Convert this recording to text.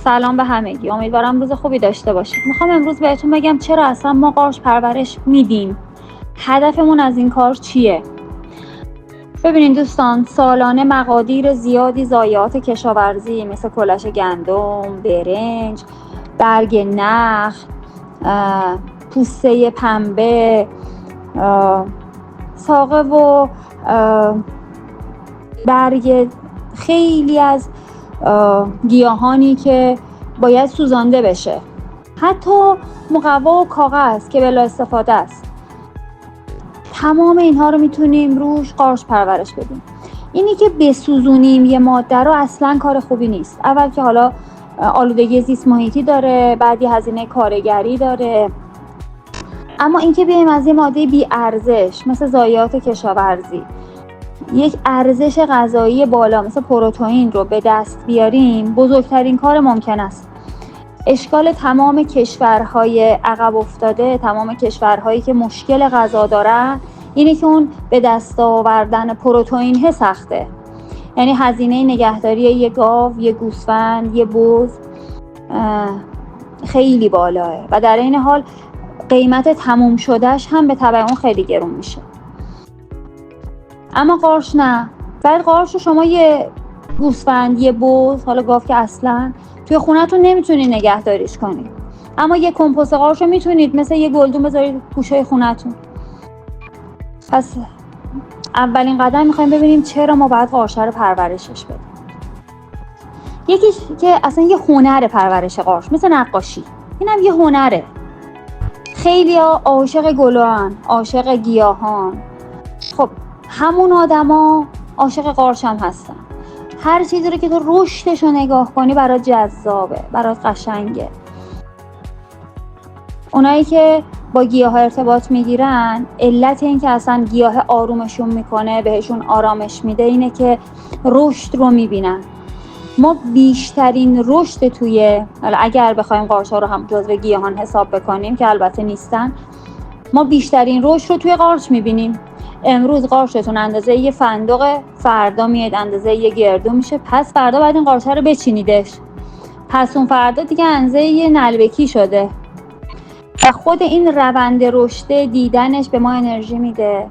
سلام به همگی، امیدوارم روز خوبی داشته باشید. میخوام امروز بهتون بگم چرا اصلا ما قارچ پرورش میدیم، هدفمون از این کار چیه. ببینید دوستان، سالانه مقادیر زیادی ضایعات کشاورزی مثل کلش گندم، برنج، برگ نخل، پوسته پنبه، ساقه و برگ خیلی از گیاهانی که باید سوزانده بشه، حتی مقوا و کاغذ که بلا استفاده است، تمام اینها رو میتونیم روش قارچ پرورش بدیم. اینی که بسوزونیم یه ماده رو اصلا کار خوبی نیست. اول که حالا آلودگی زیست محیطی داره، بعدی هزینه کارگری داره، اما اینکه بیایم از یه ماده بی ارزش مثل ضایعات کشاورزی یک ارزش غذایی بالا مثل پروتئین رو به دست بیاریم، بزرگترین کار ممکن است. اشکال تمام کشورهای عقب افتاده، تمام کشورهایی که مشکل غذا دارن، اینه که اون به دست آوردن پروتئین سخته. یعنی هزینه نگهداری یه گاو، یه گوسفند، یه بز خیلی بالاه و در این حال قیمت تموم شدهش هم به تبع اون خیلی گرون میشه. اما قارچ نه. بعد قارچ رو شما یه گوسفند، یه بز، حالا گاو که اصلا توی خونه‌تون نمیتونید نگهداریش کنید، اما یه کمپوست قارچ رو میتونید مثل یه گلدون بذارید گوشه خونه‌تون. پس اولین قدم میخوایم ببینیم چرا ما باید قارچ رو پرورشش بدیم. یکیش که اصلا یه هنر پرورش قارچ، مثل نقاشی، اینم یه هنره. خیلی‌ها عاشق گلان، عاشق گیاهان. خب همون آدما عاشق قارچ هم هستن. هر چیزی رو که تو رشدش رو نگاه کنی برات جذابه، برات قشنگه. اونایی که با گیاه ارتباط میگیرن، علت این که اصلا گیاه آرومشون میکنه، بهشون آرامش میده، اینه که رشد رو میبینن. ما بیشترین رشد توی، اگر بخوایم قارچ ها رو هم جزو گیاهان حساب بکنیم که البته نیستن، ما بیشترین رشد رو توی قارچ میبینیم. امروز قارچتون اندازه یه فندق، فردا میاد اندازه یه گردو میشه، پس فردا باید این قارچ رو بچینیدش، پس اون فردا دیگه اندازه یه نلبکی شده. و خود این روند رشد دیدنش به ما انرژی میده